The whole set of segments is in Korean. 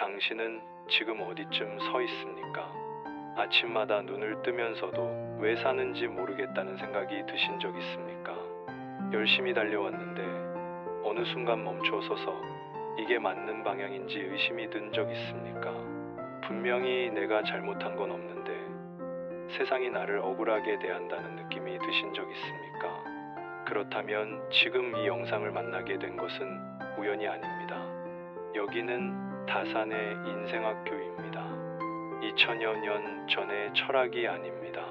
당신은 지금 어디쯤 서 있습니까? 아침마다 눈을 뜨면서도 왜 사는지 모르겠다는 생각이 드신 적 있습니까? 열심히 달려왔는데 어느 순간 멈춰서서 이게 맞는 방향인지 의심이 든 적 있습니까? 분명히 내가 잘못한 건 없는데 세상이 나를 억울하게 대한다는 느낌이 드신 적 있습니까? 그렇다면 지금 이 영상을 만나게 된 것은 우연이 아닙니다. 여기는 다산의 인생학교입니다. 2000여 년 전의 철학이 아닙니다.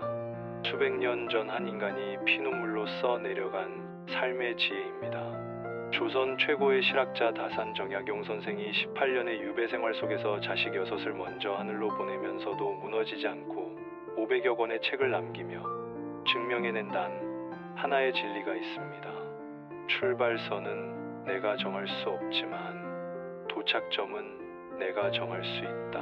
수백 년 전 한 인간이 피눈물로 써내려간 삶의 지혜입니다. 조선 최고의 실학자 다산 정약용 선생이 18년의 유배 생활 속에서 자식 6을 먼저 하늘로 보내면서도 무너지지 않고 500여 권의 책을 남기며 증명해낸 단 하나의 진리가 있습니다. 출발선은 내가 정할 수 없지만 도착점은 내가 정할 수 있다.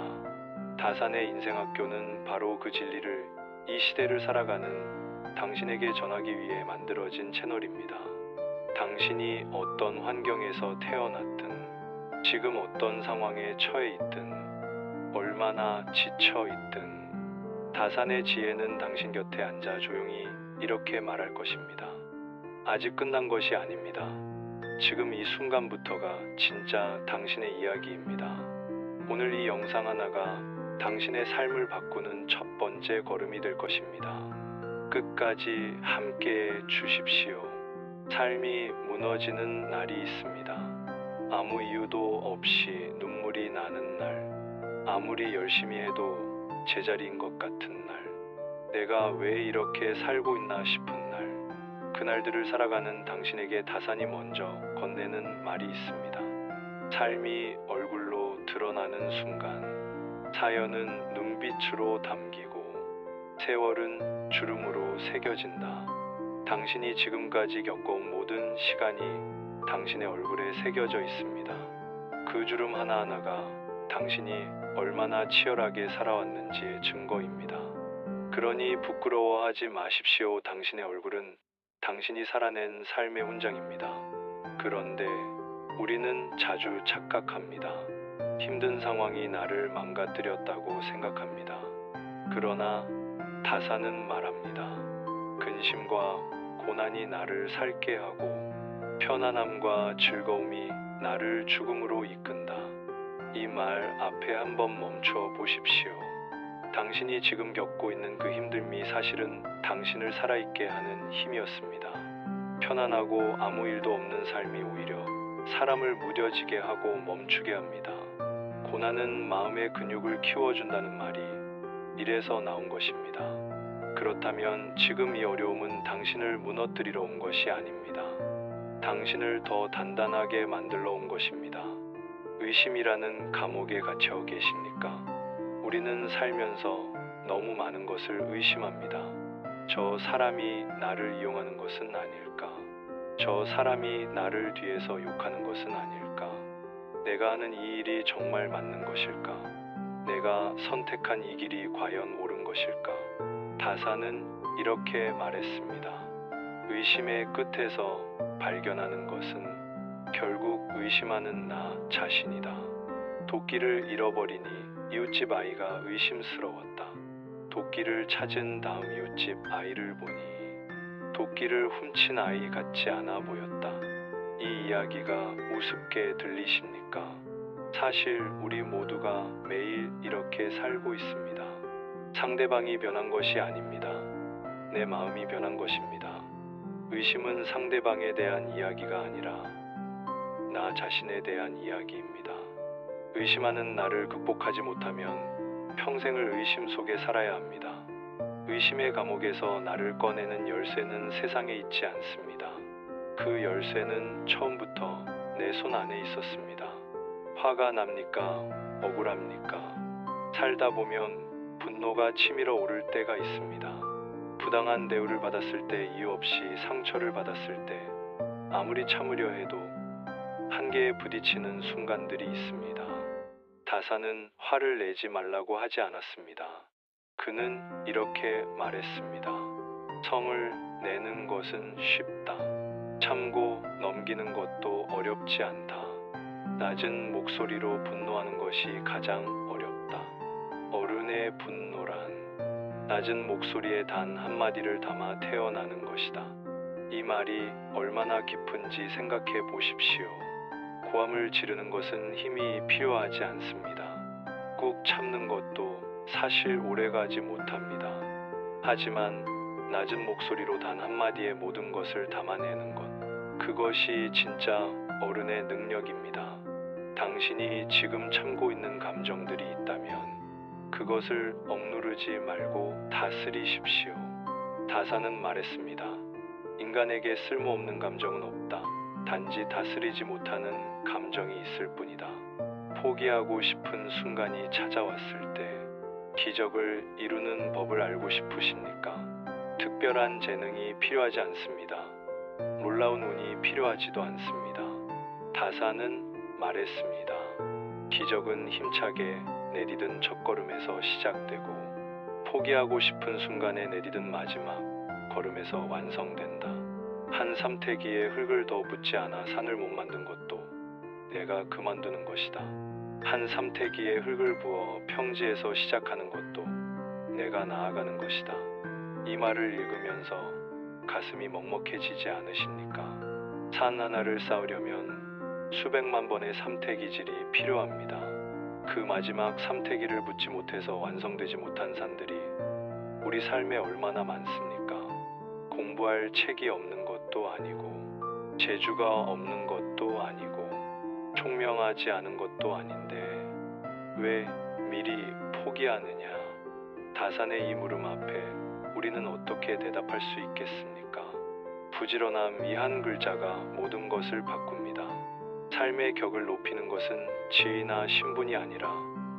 다산의 인생학교는 바로 그 진리를 이 시대를 살아가는 당신에게 전하기 위해 만들어진 채널입니다. 당신이 어떤 환경에서 태어났든, 지금 어떤 상황에 처해 있든, 얼마나 지쳐 있든, 다산의 지혜는 당신 곁에 앉아 조용히 이렇게 말할 것입니다. 아직 끝난 것이 아닙니다. 지금 이 순간부터가 진짜 당신의 이야기입니다. 오늘 이 영상 하나가 당신의 삶을 바꾸는 첫 번째 걸음이 될 것입니다. 끝까지 함께해 주십시오. 삶이 무너지는 날이 있습니다. 아무 이유도 없이 눈물이 나는 날, 아무리 열심히 해도 제자리인 것 같은 날, 내가 왜 이렇게 살고 있나 싶은 날, 그날들을 살아가는 당신에게 다산이 먼저 건네는 말이 있습니다. 삶이 얼굴로 드러나는 순간, 사연은 눈빛으로 담기고 세월은 주름으로 새겨진다. 당신이 지금까지 겪어온 모든 시간이 당신의 얼굴에 새겨져 있습니다. 그 주름 하나하나가 당신이 얼마나 치열하게 살아왔는지의 증거입니다. 그러니 부끄러워하지 마십시오. 당신의 얼굴은 당신이 살아낸 삶의 훈장입니다. 그런데 우리는 자주 착각합니다. 힘든 상황이 나를 망가뜨렸다고 생각합니다. 그러나 다산은 말합니다. 근심과 고난이 나를 살게 하고 편안함과 즐거움이 나를 죽음으로 이끈다. 이 말 앞에 한번 멈춰 보십시오. 당신이 지금 겪고 있는 그 힘듦이 사실은 당신을 살아있게 하는 힘이었습니다. 편안하고 아무 일도 없는 삶이 오히려 사람을 무뎌지게 하고 멈추게 합니다. 고난은 마음의 근육을 키워준다는 말이 이래서 나온 것입니다. 그렇다면 지금 이 어려움은 당신을 무너뜨리러 온 것이 아닙니다. 당신을 더 단단하게 만들러 온 것입니다. 의심이라는 감옥에 갇혀 계십니까? 우리는 살면서 너무 많은 것을 의심합니다. 저 사람이 나를 이용하는 것은 아닐까? 저 사람이 나를 뒤에서 욕하는 것은 아닐까? 내가 하는 이 일이 정말 맞는 것일까? 내가 선택한 이 길이 과연 옳은 것일까? 다산은 이렇게 말했습니다. 의심의 끝에서 발견하는 것은 결국 의심하는 나 자신이다. 도끼를 잃어버리니 이웃집 아이가 의심스러웠다. 도끼를 찾은 다음 이웃집 아이를 보니 도끼를 훔친 아이 같지 않아 보였다. 이 이야기가 우습게 들리십니까? 사실 우리 모두가 매일 이렇게 살고 있습니다. 상대방이 변한 것이 아닙니다. 내 마음이 변한 것입니다. 의심은 상대방에 대한 이야기가 아니라 나 자신에 대한 이야기입니다. 의심하는 나를 극복하지 못하면 평생을 의심 속에 살아야 합니다. 의심의 감옥에서 나를 꺼내는 열쇠는 세상에 있지 않습니다. 그 열쇠는 처음부터 내 손 안에 있었습니다. 화가 납니까? 억울합니까? 살다 보면 분노가 치밀어 오를 때가 있습니다. 부당한 대우를 받았을 때, 이유 없이 상처를 받았을 때, 아무리 참으려 해도 한계에 부딪히는 순간들이 있습니다. 다산은 화를 내지 말라고 하지 않았습니다. 그는 이렇게 말했습니다. 성을 내는 것은 쉽다. 참고 넘기는 것도 어렵지 않다. 낮은 목소리로 분노하는 것이 가장 어렵다. 어른의 분노란 낮은 목소리에 단 한마디를 담아 태어나는 것이다. 이 말이 얼마나 깊은지 생각해 보십시오. 고함을 지르는 것은 힘이 필요하지 않습니다. 꾹 참는 것도 사실 오래가지 못합니다. 하지만 낮은 목소리로 단 한마디에 모든 것을 담아내는 것, 그것이 진짜 어른의 능력입니다. 당신이 지금 참고 있는 감정들이 있다면 그것을 억누르지 말고 다스리십시오. 다사는 말했습니다. 인간에게 쓸모없는 감정은 없다. 단지 다스리지 못하는 감정이 있을 뿐이다. 포기하고 싶은 순간이 찾아왔을 때 기적을 이루는 법을 알고 싶으십니까? 특별한 재능이 필요하지 않습니다. 놀라운 운이 필요하지도 않습니다. 다사는 말했습니다. 기적은 힘차게 내디딘 첫걸음에서 시작되고 포기하고 싶은 순간에 내디딘 마지막 걸음에서 완성된다. 한 삼태기에 흙을 더 붓지 않아 산을 못 만든 것도 내가 그만두는 것이다. 한 삼태기에 흙을 부어 평지에서 시작하는 것도 내가 나아가는 것이다. 이 말을 읽으면서 가슴이 먹먹해지지 않으십니까? 산 하나를 쌓으려면 수백만 번의 삼태기질이 필요합니다. 그 마지막 삼태기를 붓지 못해서 완성되지 못한 산들이 우리 삶에 얼마나 많습니까? 공부할 책이 없는 것도 아니고 재주가 없는 것도 아니고 총명하지 않은 것도 아닌데 왜 미리 포기하느냐? 다산의 이 물음 앞에 우리는 어떻게 대답할 수 있겠습니까? 부지런함 이 한 글자가 모든 것을 바꿉니다. 삶의 격을 높이는 것은 지위나 신분이 아니라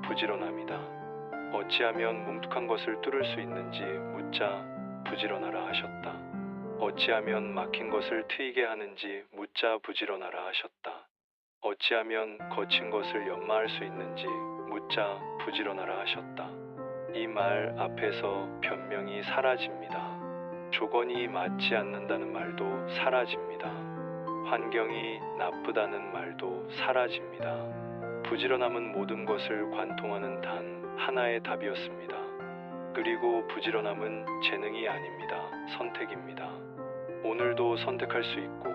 부지런함이다. 어찌하면 뭉툭한 것을 뚫을 수 있는지 묻자 부지런하라 하셨다. 어찌하면 막힌 것을 트이게 하는지 묻자 부지런하라 하셨다. 어찌하면 거친 것을 연마할 수 있는지 묻자 부지런하라 하셨다. 이 말 앞에서 변명이 사라집니다. 조건이 맞지 않는다는 말도 사라집니다. 환경이 나쁘다는 말도 사라집니다. 부지런함은 모든 것을 관통하는 단 하나의 답이었습니다. 그리고 부지런함은 재능이 아닙니다. 선택입니다. 오늘도 선택할 수 있고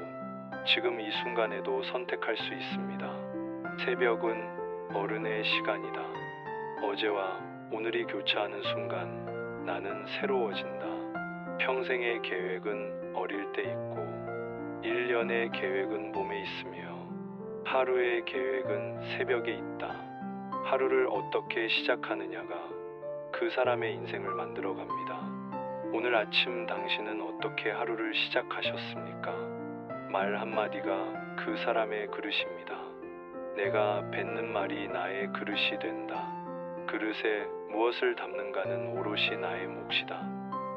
지금 이 순간에도 선택할 수 있습니다. 새벽은 어른의 시간이다. 어제와 오늘이 교차하는 순간 나는 새로워진다. 평생의 계획은 어릴 때 있고 1년의 계획은 몸에 있으며 하루의 계획은 새벽에 있다. 하루를 어떻게 시작하느냐가 그 사람의 인생을 만들어갑니다. 오늘 아침 당신은 어떻게 하루를 시작하셨습니까? 말 한마디가 그 사람의 그릇입니다. 내가 뱉는 말이 나의 그릇이 된다. 그릇에 무엇을 담는가는 오롯이 나의 몫이다.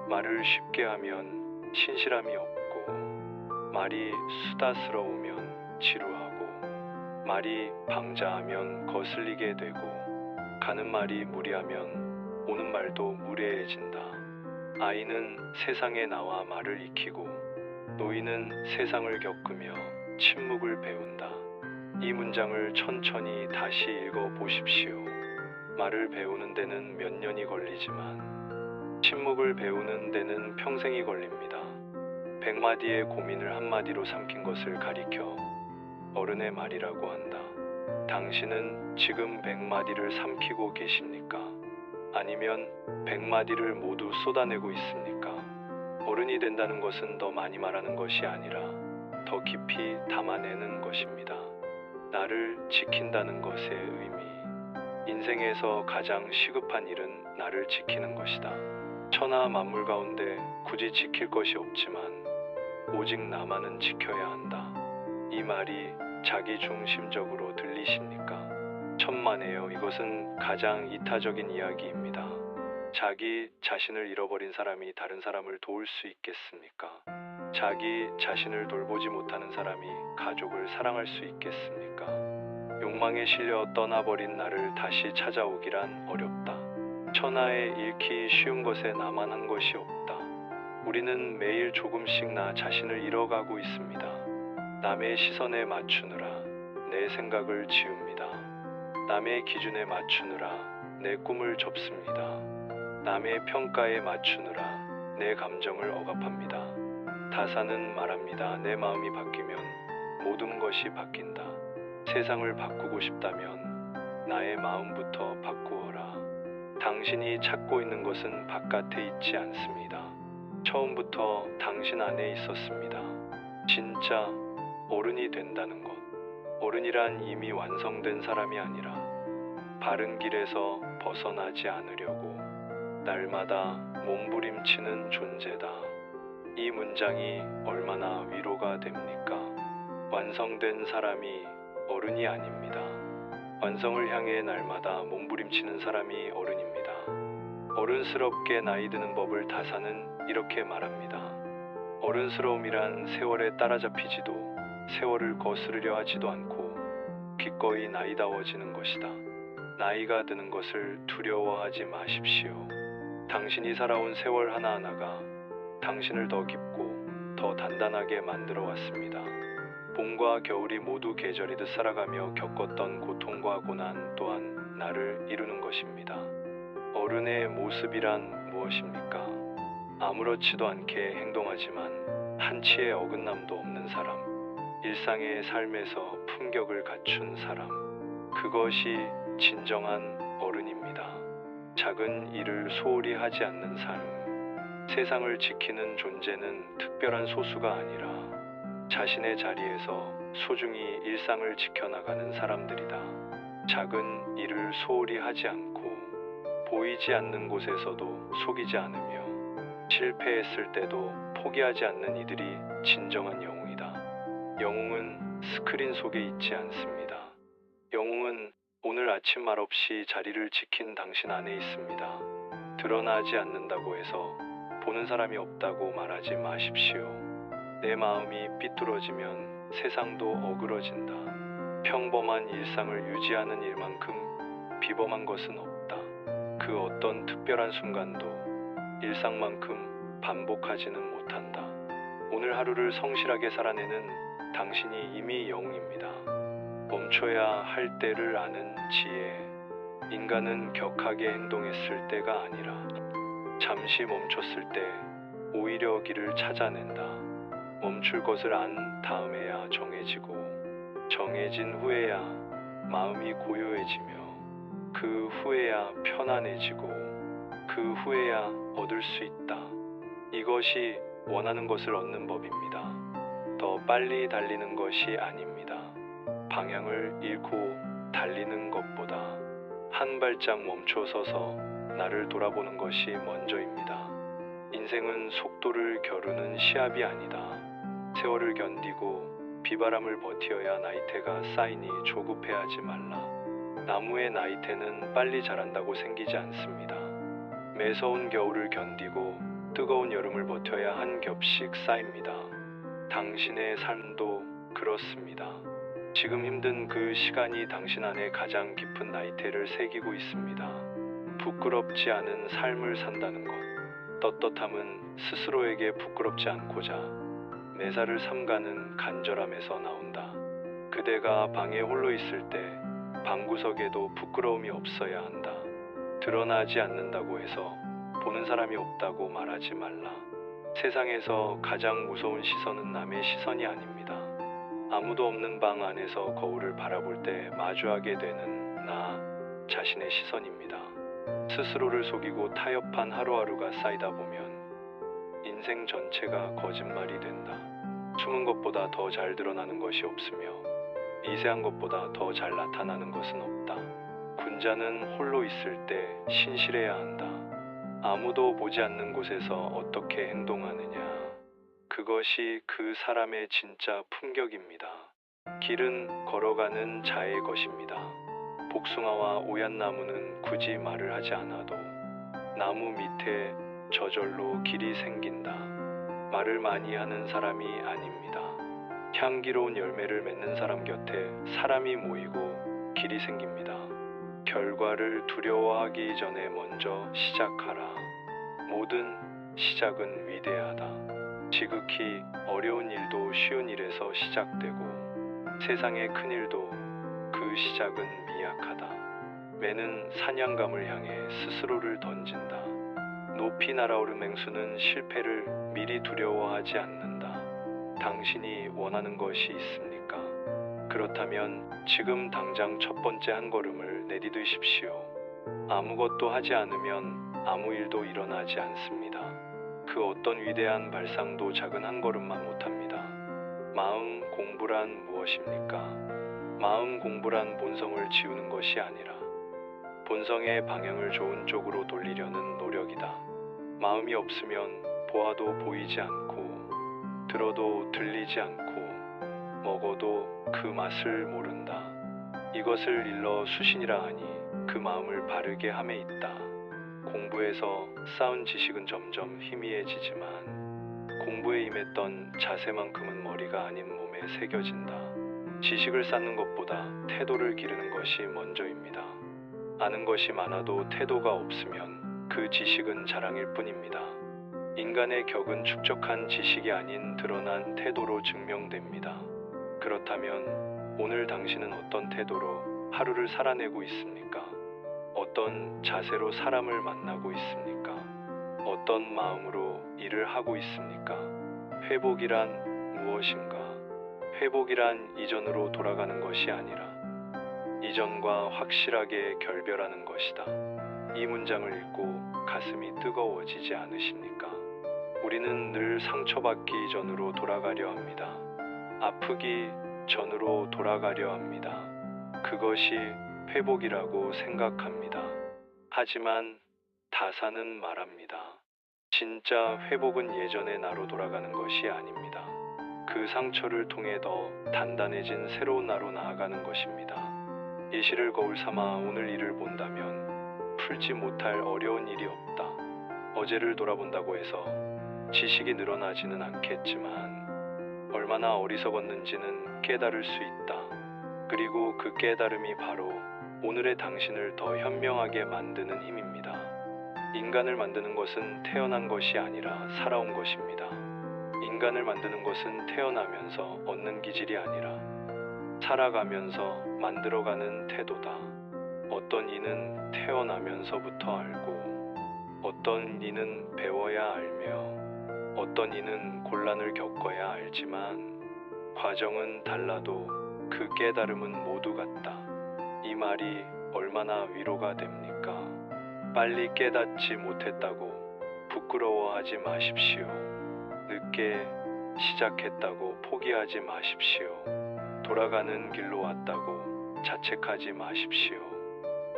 말을 쉽게 하면 신실함이 없고 말이 수다스러우면 지루하고 말이 방자하면 거슬리게 되고 가는 말이 무리하면 오는 말도 무례해진다. 아이는 세상에 나와 말을 익히고 노인은 세상을 겪으며 침묵을 배운다. 이 문장을 천천히 다시 읽어 보십시오. 말을 배우는 데는 몇 년이 걸리지만 침묵을 배우는 데는 평생이 걸립니다. 100마디의 고민을 한마디로 삼킨 것을 가리켜 어른의 말이라고 한다. 당신은 지금 100마디를 삼키고 계십니까? 아니면 100마디를 모두 쏟아내고 있습니까? 어른이 된다는 것은 더 많이 말하는 것이 아니라 더 깊이 담아내는 것입니다. 나를 지킨다는 것의 의미. 인생에서 가장 시급한 일은 나를 지키는 것이다. 천하 만물 가운데 굳이 지킬 것이 없지만 오직 나만은 지켜야 한다. 이 말이 자기중심적으로 들리십니까? 천만에요. 이것은 가장 이타적인 이야기입니다. 자기 자신을 잃어버린 사람이 다른 사람을 도울 수 있겠습니까? 자기 자신을 돌보지 못하는 사람이 가족을 사랑할 수 있겠습니까? 욕망에 실려 떠나버린 나를 다시 찾아오기란 어렵다. 천하에 잃기 쉬운 것에 나만 한 것이 없다. 우리는 매일 조금씩 나 자신을 잃어가고 있습니다. 남의 시선에 맞추느라, 내 생각을 지웁니다. 남의 기준에 맞추느라 내 꿈을 접습니다. 남의 평가에 맞추느라 내 감정을 억압합니다. 다사는 말합니다. 내 마음이 바뀌면 모든 것이 바뀐다. 세상을 바꾸고 싶다면 나의 마음부터 바꾸어라. 당신이 찾고 있는 것은 바깥에 있지 않습니다. 처음부터 당신 안에 있었습니다. 진짜 어른이 된다는 것. 어른이란 이미 완성된 사람이 아니라 바른 길에서 벗어나지 않으려고 날마다 몸부림치는 존재다. 이 문장이 얼마나 위로가 됩니까? 완성된 사람이 어른이 아닙니다. 완성을 향해 날마다 몸부림치는 사람이 어른입니다. 어른스럽게 나이 드는 법을 다사는 이렇게 말합니다. 어른스러움이란 세월에 따라잡히지도 세월을 거스르려 하지도 않고 기꺼이 나이다워지는 것이다. 나이가 드는 것을 두려워하지 마십시오. 당신이 살아온 세월 하나하나가 당신을 더 깊고 더 단단하게 만들어 왔습니다. 봄과 겨울이 모두 계절이듯 살아가며 겪었던 고통과 고난 또한 나를 이루는 것입니다. 어른의 모습이란 무엇입니까? 아무렇지도 않게 행동하지만 한치의 어긋남도 없는 사람. 일상의 삶에서 품격을 갖춘 사람. 그것이 진정한 어른입니다. 작은 일을 소홀히 하지 않는 삶. 세상을 지키는 존재는 특별한 소수가 아니라 자신의 자리에서 소중히 일상을 지켜나가는 사람들이다. 작은 일을 소홀히 하지 않고 보이지 않는 곳에서도 속이지 않으며 실패했을 때도 포기하지 않는 이들이 진정한 영웅이다. 영웅은 스크린 속에 있지 않습니다. 영웅은 오늘 아침 말없이 자리를 지킨 당신 안에 있습니다. 드러나지 않는다고 해서 보는 사람이 없다고 말하지 마십시오. 내 마음이 삐뚤어지면 세상도 어그러진다. 평범한 일상을 유지하는 일만큼 비범한 것은 없다. 그 어떤 특별한 순간도 일상만큼 반복하지는 못한다. 오늘 하루를 성실하게 살아내는 당신이 이미 영웅입니다. 멈춰야 할 때를 아는 지혜. 인간은 격하게 행동했을 때가 아니라 잠시 멈췄을 때 오히려 길을 찾아낸다. 멈출 것을 안 다음에야 정해지고 정해진 후에야 마음이 고요해지며 그 후에야 편안해지고 그 후에야 얻을 수 있다. 이것이 원하는 것을 얻는 법입니다. 더 빨리 달리는 것이 아닙니다. 방향을 잃고 달리는 것보다 한 발짝 멈춰서서 나를 돌아보는 것이 먼저입니다. 인생은 속도를 겨루는 시합이 아니다. 세월을 견디고 비바람을 버티어야 나이테가 쌓이니 조급해하지 말라. 나무의 나이테는 빨리 자란다고 생기지 않습니다. 매서운 겨울을 견디고 뜨거운 여름을 버텨야 한 겹씩 쌓입니다. 당신의 삶도 그렇습니다. 지금 힘든 그 시간이 당신 안에 가장 깊은 나이테를 새기고 있습니다. 부끄럽지 않은 삶을 산다는 것. 떳떳함은 스스로에게 부끄럽지 않고자 매사를 삼가는 간절함에서 나온다. 그대가 방에 홀로 있을 때 방구석에도 부끄러움이 없어야 한다. 드러나지 않는다고 해서 보는 사람이 없다고 말하지 말라. 세상에서 가장 무서운 시선은 남의 시선이 아닙니다. 아무도 없는 방 안에서 거울을 바라볼 때 마주하게 되는 나 자신의 시선입니다. 스스로를 속이고 타협한 하루하루가 쌓이다 보면 인생 전체가 거짓말이 된다. 숨은 것보다 더 잘 드러나는 것이 없으며 미세한 것보다 더 잘 나타나는 것은 없다. 군자는 홀로 있을 때 신실해야 한다. 아무도 보지 않는 곳에서 어떻게 행동하느냐. 그것이 그 사람의 진짜 품격입니다. 길은 걸어가는 자의 것입니다. 복숭아와 오얏나무는 굳이 말을 하지 않아도 나무 밑에 저절로 길이 생긴다. 말을 많이 하는 사람이 아닙니다. 향기로운 열매를 맺는 사람 곁에 사람이 모이고 길이 생깁니다. 결과를 두려워하기 전에 먼저 시작하라. 모든 시작은 위대하다. 지극히 어려운 일도 쉬운 일에서 시작되고 세상의 큰일도 그 시작은 미약하다. 매는 사냥감을 향해 스스로를 던진다. 높이 날아오른 맹수는 실패를 미리 두려워하지 않는다. 당신이 원하는 것이 있습니까? 그렇다면 지금 당장 첫 번째 한 걸음을 내디디십시오. 아무것도 하지 않으면 아무 일도 일어나지 않습니다. 그 어떤 위대한 발상도 작은 한 걸음만 못합니다. 마음 공부란 무엇입니까? 마음 공부란 본성을 지우는 것이 아니라 본성의 방향을 좋은 쪽으로 돌리려는 노력이다. 마음이 없으면 보아도 보이지 않고 들어도 들리지 않고 먹어도 그 맛을 모른다. 이것을 일러 수신이라 하니 그 마음을 바르게 함에 있다. 공부에서 쌓은 지식은 점점 희미해지지만 공부에 임했던 자세만큼은 머리가 아닌 몸에 새겨진다. 지식을 쌓는 것보다 태도를 기르는 것이 먼저입니다. 아는 것이 많아도 태도가 없으면 그 지식은 자랑일 뿐입니다. 인간의 격은 축적한 지식이 아닌 드러난 태도로 증명됩니다. 그렇다면 오늘 당신은 어떤 태도로 하루를 살아내고 있습니까? 어떤 자세로 사람을 만나고 있습니까? 어떤 마음으로 일을 하고 있습니까? 회복이란 무엇인가? 회복이란 이전으로 돌아가는 것이 아니라 이전과 확실하게 결별하는 것이다. 이 문장을 읽고 가슴이 뜨거워지지 않으십니까? 우리는 늘 상처받기 전으로 돌아가려 합니다. 아프기 전으로 돌아가려 합니다. 그것이 회복이라고 생각합니다. 하지만 다사는 말합니다. 진짜 회복은 예전의 나로 돌아가는 것이 아닙니다. 그 상처를 통해 더 단단해진 새로운 나로 나아가는 것입니다. 예시를 거울 삼아 오늘 일을 본다면 풀지 못할 어려운 일이 없다. 어제를 돌아본다고 해서 지식이 늘어나지는 않겠지만 얼마나 어리석었는지는 깨달을 수 있다. 그리고 그 깨달음이 바로 오늘의 당신을 더 현명하게 만드는 힘입니다. 인간을 만드는 것은 태어난 것이 아니라 살아온 것입니다. 인간을 만드는 것은 태어나면서 얻는 기질이 아니라 살아가면서 만들어가는 태도다. 어떤 이는 태어나면서부터 알고 어떤 이는 배워야 알며 어떤 이는 곤란을 겪어야 알지만 과정은 달라도 그 깨달음은 모두 같다. 이 말이 얼마나 위로가 됩니까? 빨리 깨닫지 못했다고 부끄러워하지 마십시오. 늦게 시작했다고 포기하지 마십시오. 돌아가는 길로 왔다고 자책하지 마십시오.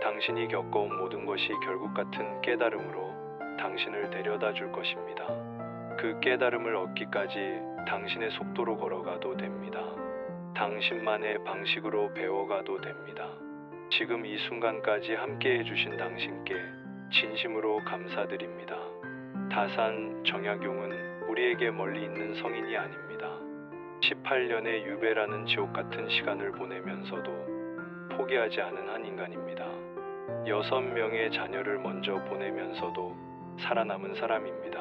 당신이 겪어온 모든 것이 결국 같은 깨달음으로 당신을 데려다 줄 것입니다. 그 깨달음을 얻기까지 당신의 속도로 걸어가도 됩니다. 당신만의 방식으로 배워가도 됩니다. 지금 이 순간까지 함께 해주신 당신께 진심으로 감사드립니다. 다산 정약용은 우리에게 멀리 있는 성인이 아닙니다. 18년의 유배라는 지옥 같은 시간을 보내면서도 포기하지 않은 한 인간입니다. 6명의 자녀를 먼저 보내면서도 살아남은 사람입니다.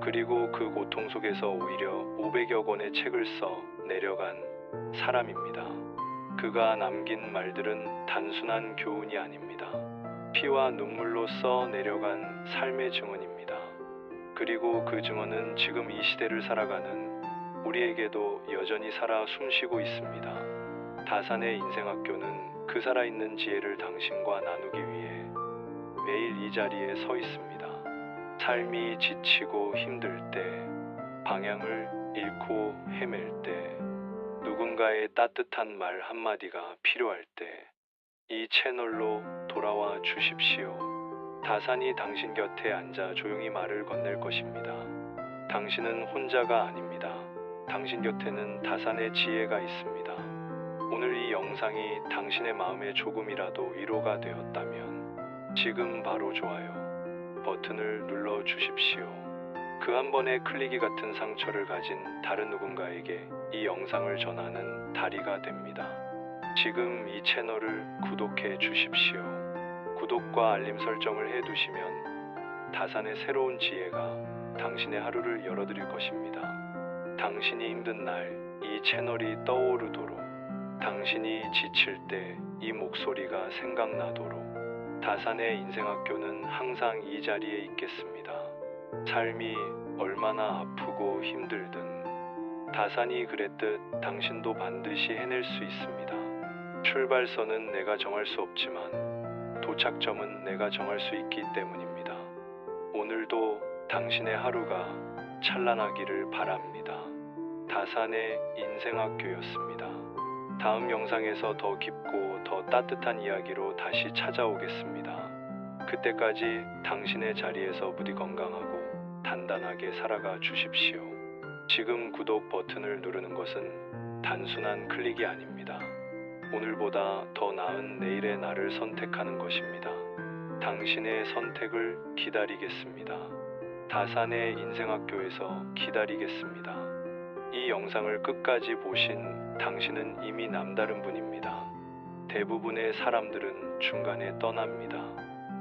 그리고 그 고통 속에서 오히려 500여 권의 책을 써 내려간 사람입니다. 그가 남긴 말들은 단순한 교훈이 아닙니다. 피와 눈물로 써 내려간 삶의 증언입니다. 그리고 그 증언은 지금 이 시대를 살아가는 우리에게도 여전히 살아 숨쉬고 있습니다. 다산의 인생학교는 그 살아있는 지혜를 당신과 나누기 위해 매일 이 자리에 서 있습니다. 삶이 지치고 힘들 때, 방향을 잃고 헤맬 때, 누군가의 따뜻한 말 한마디가 필요할 때 이 채널로 돌아와 주십시오. 다산이 당신 곁에 앉아 조용히 말을 건넬 것입니다. 당신은 혼자가 아닙니다. 당신 곁에는 다산의 지혜가 있습니다. 오늘 이 영상이 당신의 마음에 조금이라도 위로가 되었다면 지금 바로 좋아요 버튼을 눌러 주십시오. 그 한 번의 클릭이 같은 상처를 가진 다른 누군가에게 이 영상을 전하는 다리가 됩니다. 지금 이 채널을 구독해 주십시오. 구독과 알림 설정을 해두시면 다산의 새로운 지혜가 당신의 하루를 열어드릴 것입니다. 당신이 힘든 날 이 채널이 떠오르도록 당신이 지칠 때 이 목소리가 생각나도록 다산의 인생학교는 항상 이 자리에 있겠습니다. 삶이 얼마나 아프고 힘들든 다산이 그랬듯 당신도 반드시 해낼 수 있습니다. 출발선은 내가 정할 수 없지만 도착점은 내가 정할 수 있기 때문입니다. 오늘도 당신의 하루가 찬란하기를 바랍니다. 다산의 인생학교였습니다. 다음 영상에서 더 깊고 더 따뜻한 이야기로 다시 찾아오겠습니다. 그때까지 당신의 자리에서 부디 건강하고 단단하게 살아가 주십시오. 지금 구독 버튼을 누르는 것은 단순한 클릭이 아닙니다. 오늘보다 더 나은 내일의 나를 선택하는 것입니다. 당신의 선택을 기다리겠습니다. 다산의 인생학교에서 기다리겠습니다. 이 영상을 끝까지 보신 당신은 이미 남다른 분입니다. 대부분의 사람들은 중간에 떠납니다.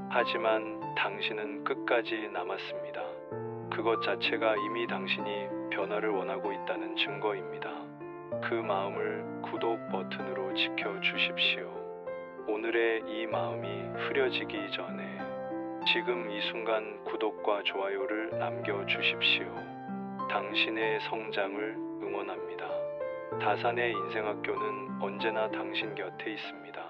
하지만 당신은 끝까지 남았습니다. 그것 자체가 이미 당신이 변화를 원하고 있다는 증거입니다. 그 마음을 구독 버튼으로 지켜주십시오. 오늘의 이 마음이 흐려지기 전에 지금 이 순간 구독과 좋아요를 남겨주십시오. 당신의 성장을 응원합니다. 다산의 인생학교는 언제나 당신 곁에 있습니다.